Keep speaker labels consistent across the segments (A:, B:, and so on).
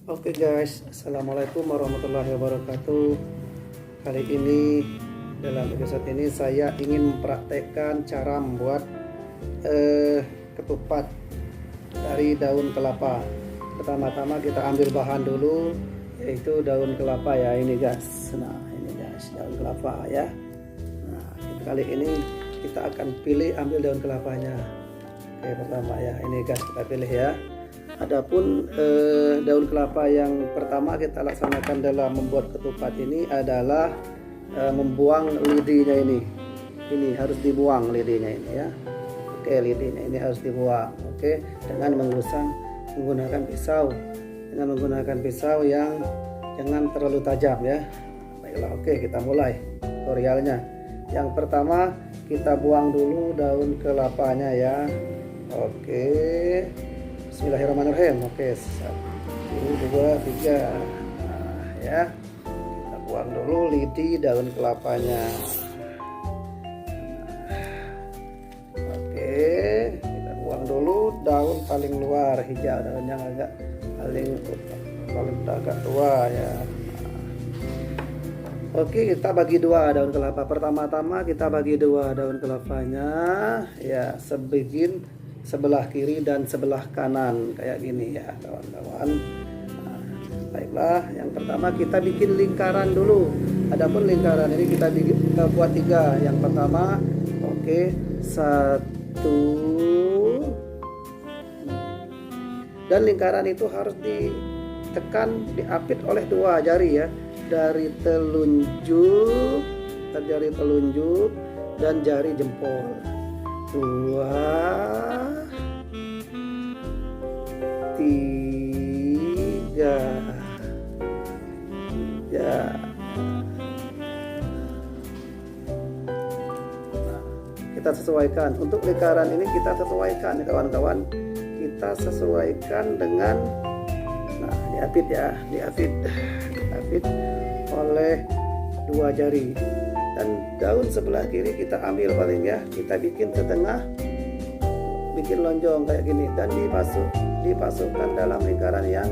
A: Oke guys, assalamualaikum warahmatullahi wabarakatuh. Kali ini dalam episode ini saya ingin mempraktekkan cara membuat ketupat dari daun kelapa. Pertama-tama kita ambil bahan dulu, yaitu daun kelapa ya ini guys. Nah ini guys daun kelapa ya. Nah kali ini kita akan ambil daun kelapanya. Oke pertama ya ini guys kita pilih ya. Adapun daun kelapa yang pertama kita laksanakan dalam membuat ketupat ini adalah membuang lidinya ini. Ini harus dibuang lidinya ini ya. Oke, lidinya ini harus dibuang. Oke, dengan menggunakan pisau. Dengan menggunakan pisau yang jangan terlalu tajam ya. Baiklah, oke kita mulai tutorialnya. Yang pertama kita buang dulu daun kelapanya ya. Oke. Bismillahirrahmanirrahim. Oke, 1, 2, 3. Nah, ya. Kita buang dulu lidi daun kelapanya. Oke, kita buang dulu daun paling luar hijau, daun yang agak paling agak tua ya. Oke, kita bagi dua daun kelapa. Pertama-tama kita bagi dua daun kelapanya ya, sebelah kiri dan sebelah kanan kayak gini ya kawan-kawan. Nah, baiklah, yang pertama kita bikin lingkaran dulu. Adapun lingkaran ini kita buat 3. Yang pertama, oke, 1, dan lingkaran itu harus ditekan, diapit oleh 2 jari ya, dari telunjuk dan jari jempol. 2, 3 ya. Nah, kita sesuaikan untuk lingkaran ini, kita sesuaikan ya kawan-kawan, kita sesuaikan dengan diapit ya, diapit oleh 2 jari. Dan daun sebelah kiri kita ambil paling ya, kita bikin setengah, bikin lonjong kayak gini, dan dipasukkan dalam lingkaran yang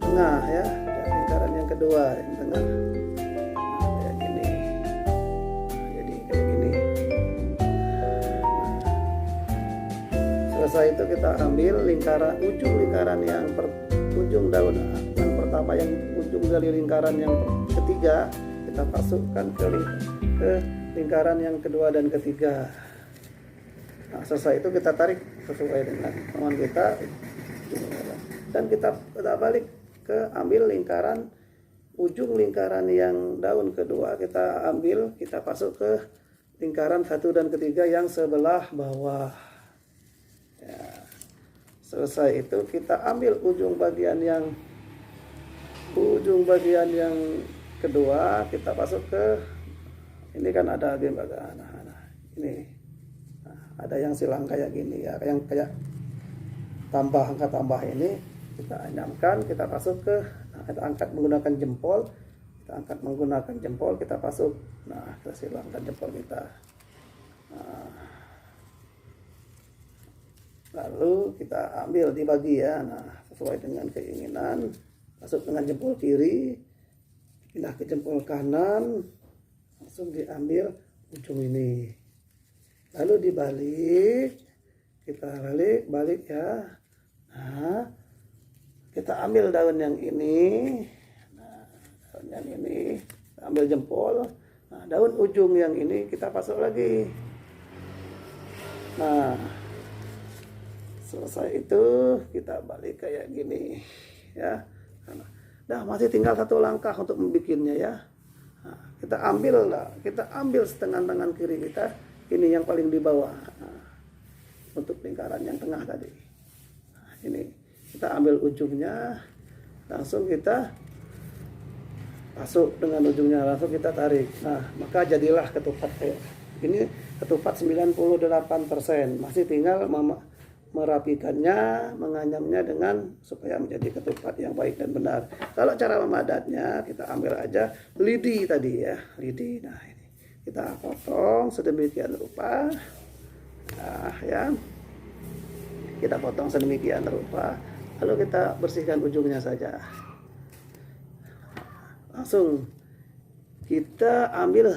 A: tengah ya, lingkaran yang kedua yang tengah. Nah, kayak gini. Jadi kayak gini. Selesai itu kita ambil ujung lingkaran ujung daun yang pertama, yang ujung dari lingkaran yang ketiga, kita masukkan ke lingkaran yang kedua dan ketiga. Nah, selesai itu kita tarik sesuai dengan kemauan kita, dan kita balik ke ambil ujung lingkaran yang daun kedua, kita pasuk ke lingkaran 1 dan ketiga yang sebelah bawah ya. Selesai itu kita ambil ujung bagian yang kedua, kita pasuk ke ini, kan ada bagian ini, ada yang silang kayak gini ya, yang kayak angka tambah ini, kita anyamkan, kita pasuk ke, kita angkat menggunakan jempol, kita pasuk, kita silangkan jempol kita. Lalu kita ambil dibagi ya, sesuai dengan keinginan, masuk dengan jempol kiri, pindah ke jempol kanan, langsung diambil ujung ini, lalu dibalik, kita balik ya. Nah, kita ambil daun yang ini, ambil jempol, daun ujung yang ini kita pasuk lagi. Nah, selesai itu kita balik kayak gini ya. Nah, masih tinggal 1 langkah untuk membikinnya ya. Nah, kita ambil setengah tangan kiri kita, ini yang paling di bawah, untuk lingkaran yang tengah tadi. Nah, ini kita ambil ujungnya, langsung kita pasuk dengan ujungnya, langsung kita tarik. Nah, maka jadilah ketupat kayak ini, ketupat 98%. Masih tinggal merapikannya, menganyamnya dengan supaya menjadi ketupat yang baik dan benar. Kalau cara memadatnya, kita ambil aja lidi tadi ya, lidi. Nah, ini kita potong sedemikian rupa. Nah, ya. Kita potong sedemikian rupa. Lalu kita bersihkan ujungnya saja. langsung kita ambil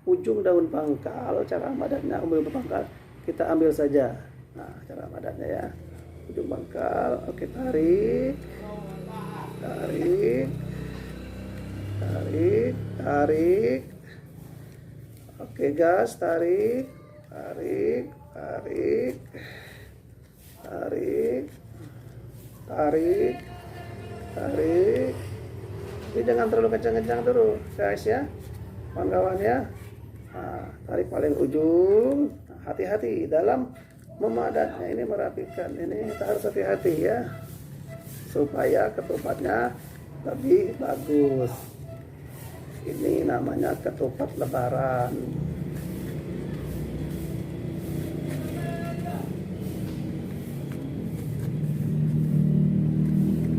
A: ujung daun pangkal. Cara madatnya ujung pangkal kita ambil saja. Nah, cara madatnya ya, ujung pangkal. Oke, tarik, tarik, tarik, tarik. Oke gas, tarik, tarik, tarik, tarik, tarik, tarik. Ini jangan terlalu kencang-kencang dulu guys ya, kawan-kawan ya. Nah, tarik paling ujung. Nah, hati-hati dalam memadatnya, ini merapikan, ini kita harus hati-hati ya, supaya ketupatnya lebih bagus. Ini namanya ketupat lebaran.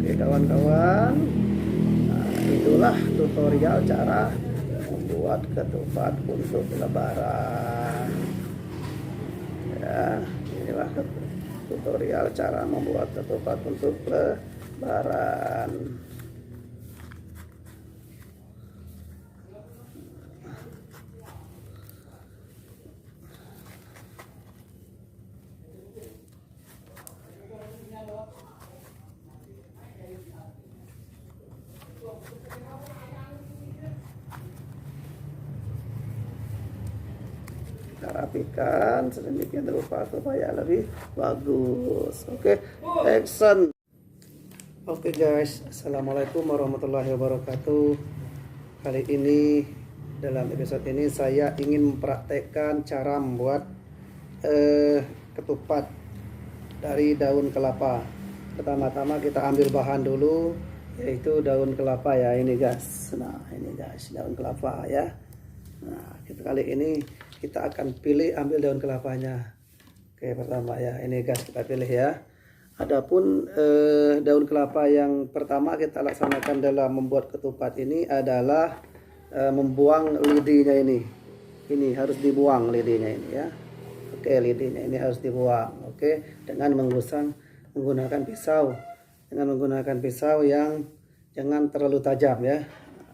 A: Oke kawan-kawan, nah, itulah tutorial cara membuat ketupat untuk lebaran ya. Inilah tutorial cara membuat ketupat untuk lebaran. Kita rapikan sedemikian rupa supaya lebih bagus. Oke, action. Oke guys, assalamualaikum warahmatullahi wabarakatuh. Kali ini dalam episode ini saya ingin mempraktekkan cara membuat ketupat dari daun kelapa. Pertama-tama kita ambil bahan dulu, yaitu daun kelapa ya, ini guys. Nah ini guys, daun kelapa ya. Nah kali ini kita akan ambil daun kelapanya. Oke, pertama ya, ini guys kita pilih ya. Adapun daun kelapa yang pertama kita laksanakan dalam membuat ketupat ini adalah membuang lidinya ini. Ini harus dibuang lidinya ini ya. Oke, lidinya ini harus dibuang. Oke, dengan menggunakan pisau. Dengan menggunakan pisau yang jangan terlalu tajam ya.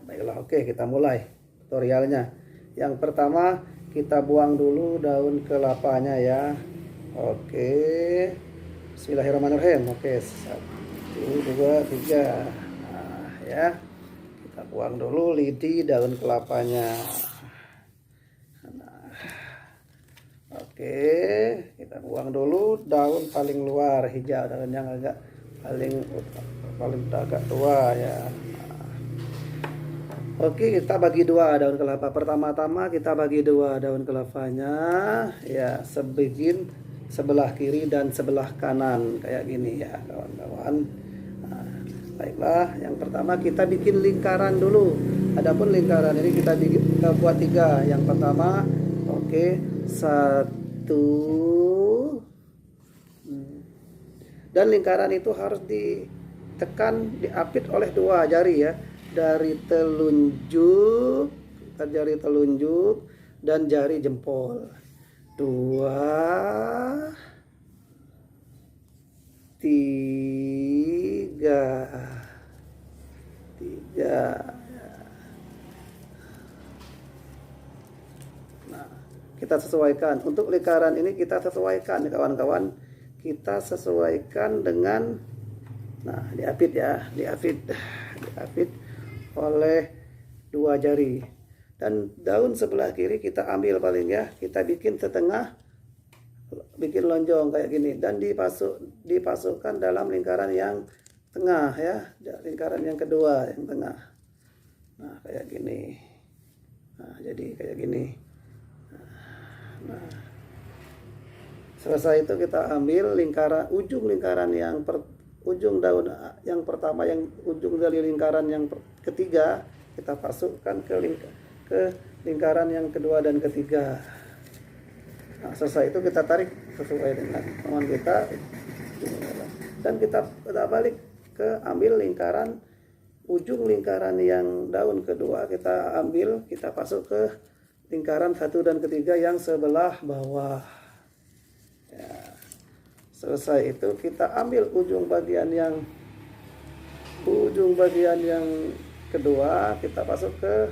A: Baiklah, oke kita mulai tutorialnya. Yang pertama kita buang dulu daun kelapanya ya. Oke, bismillahirrahmanirrahim. Oke, 1, 2, 3. Nah ya, kita buang dulu lidi daun kelapanya. Nah, oke, kita buang dulu daun paling luar hijau, daun yang agak paling agak tua ya. Oke, kita bagi dua daun kelapa. Pertama-tama kita bagi dua daun kelapanya ya, sebelah kiri dan sebelah kanan kayak gini ya kawan-kawan. Nah, baiklah, yang pertama kita bikin lingkaran dulu. Adapun lingkaran ini kita buat 3. Yang pertama, oke, 1, dan lingkaran itu harus ditekan, diapit oleh 2 jari ya. Dari jari telunjuk dan jari jempol. 2, 3. Nah, kita sesuaikan. Untuk lingkaran ini kita sesuaikan kawan-kawan. Kita sesuaikan dengan, nah diapit ya, diapit oleh 2 jari. Dan daun sebelah kiri kita ambil paling ya, kita bikin setengah, bikin lonjong kayak gini, dan dipasukkan dalam lingkaran yang tengah ya, lingkaran yang kedua yang tengah. Nah kayak gini. Nah jadi kayak gini. Nah selesai itu kita ambil ujung lingkaran yang ujung daun yang pertama, yang ujung dari lingkaran yang ketiga, kita masukkan ke lingkaran yang kedua dan ketiga. Nah, selesai itu kita tarik sesuai dengan kemauan kita, dan kita balik ke ambil ujung lingkaran yang daun kedua, kita ambil, kita masuk ke lingkaran 1 dan ketiga yang sebelah bawah ya. Selesai itu kita ambil ujung bagian yang kedua kita masuk ke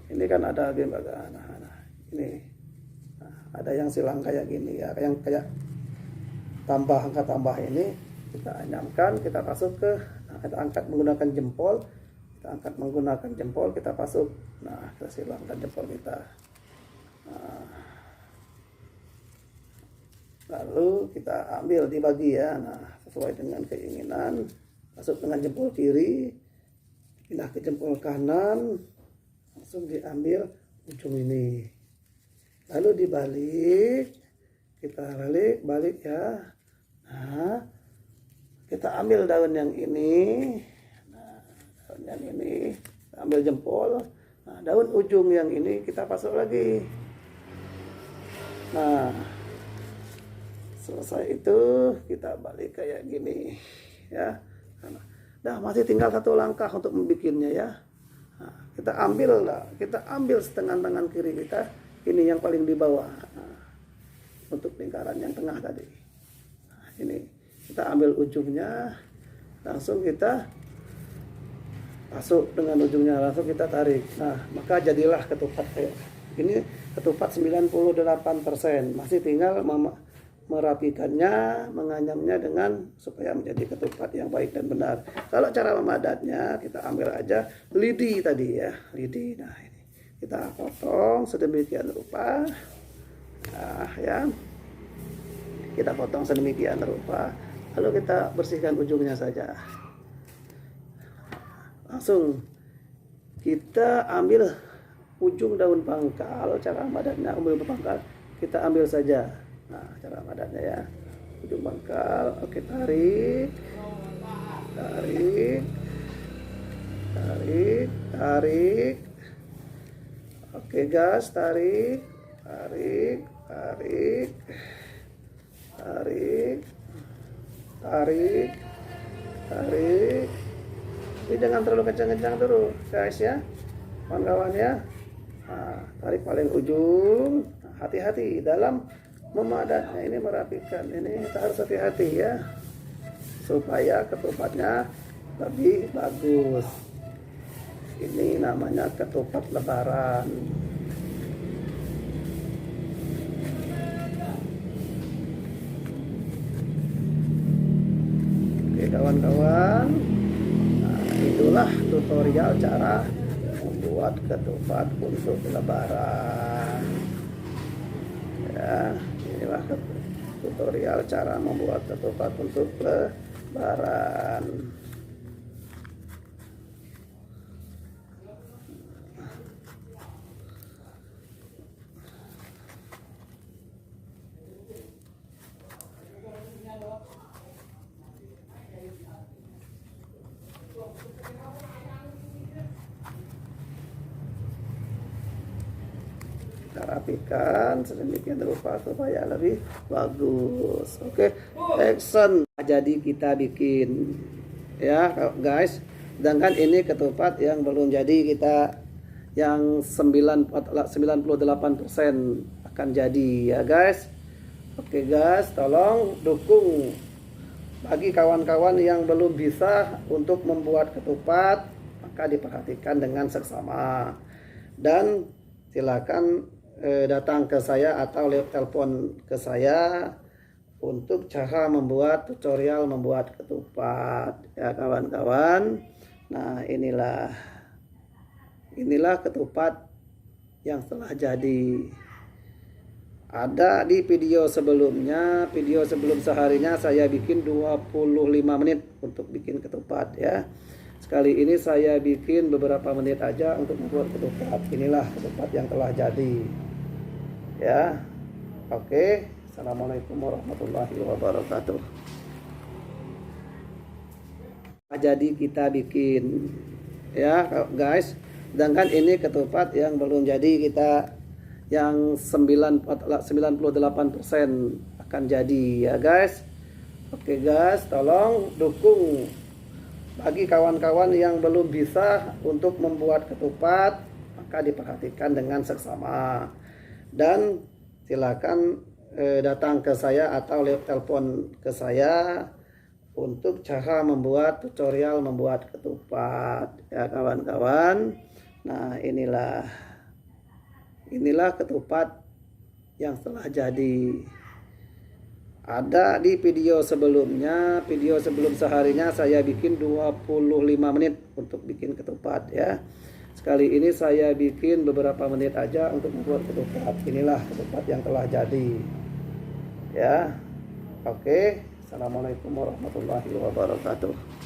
A: ini kan ada lembaga. Nah, ini ada yang silang kayak gini ya, yang kayak angka tambah ini kita anyamkan, kita masuk ke kita angkat menggunakan jempol, kita masuk. Nah, kita silangkan jempol kita. Nah, lalu kita ambil dibagi ya. Nah, sesuai dengan keinginan, masuk dengan jempol kiri, pindah ke jempol kanan, langsung diambil ujung ini, lalu dibalik, kita balik ya. Nah, kita ambil daun yang ini. Nah, daun yang ini ambil jempol. Nah, daun ujung yang ini kita pasok lagi. Nah, selesai itu kita balik kayak gini ya. Nah, masih tinggal satu langkah untuk membikinnya ya. Nah, kita ambil setengah tangan kiri kita, ini yang paling di bawah. Nah, untuk lingkaran yang tengah tadi. Nah, ini kita ambil ujungnya, langsung kita masuk dengan ujungnya, langsung kita tarik. Nah, maka jadilah ketupat kayak ini, ketupat 98%. Masih tinggal merapikannya, menganyamnya dengan supaya menjadi ketupat yang baik dan benar. Kalau cara memadatnya, kita ambil aja lidi tadi ya, lidi. Nah, ini kita potong sedemikian rupa. Nah, ya, kita potong sedemikian rupa, lalu kita bersihkan ujungnya saja. Langsung kita ambil ujung daun pangkal. Cara memadatnya, ambil pangkal kita ambil saja. Nah, cara padatnya ya, ujung pangkal. Oke, tarik. Oke gas, tarik. Ini jangan terlalu kencang-kencang dulu guys ya, kawan-kawan ya. Nah, tarik paling ujung. Nah, hati-hati dalam memadatnya, ini merapikan, ini kita harus hati-hati ya, supaya ketupatnya lebih bagus. Ini namanya ketupat lebaran. Oke kawan-kawan, nah, itulah tutorial cara membuat ketupat untuk lebaran ya. Inilah tutorial cara membuat ketupat untuk lebaran. Kita rapikan sedemikian rupa supaya lebih bagus. Oke, action. Jadi kita bikin ya guys. Sedangkan ini ketupat yang belum jadi, kita yang 98% akan jadi ya guys. Oke guys, tolong dukung bagi kawan-kawan yang belum bisa untuk membuat ketupat, maka diperhatikan dengan seksama. Dan silakan datang ke saya atau telepon ke saya untuk cara membuat tutorial membuat ketupat ya kawan-kawan. Nah, inilah ketupat yang telah jadi. Ada di video sebelumnya, video sebelum seharinya saya bikin 25 menit untuk bikin ketupat ya. Sekali ini saya bikin beberapa menit aja untuk membuat ketupat. Inilah ketupat yang telah jadi ya. Oke, assalamualaikum warahmatullahi wabarakatuh. Jadi kita bikin ya guys. Sedangkan ini ketupat yang belum jadi, kita yang 98% akan jadi ya guys. Oke guys, tolong dukung bagi kawan-kawan yang belum bisa untuk membuat ketupat, maka diperhatikan dengan seksama. Dan silakan datang ke saya atau telepon ke saya untuk cara membuat tutorial membuat ketupat. ketupat ya kawan-kawan. Nah, inilah ketupat yang telah jadi. Ada di video sebelumnya, video sebelum seharinya saya bikin 25 menit untuk bikin ketupat ya. Sekali ini saya bikin beberapa menit aja untuk membuat ketupat. Inilah ketupat yang telah jadi ya. Oke, assalamualaikum warahmatullahi wabarakatuh.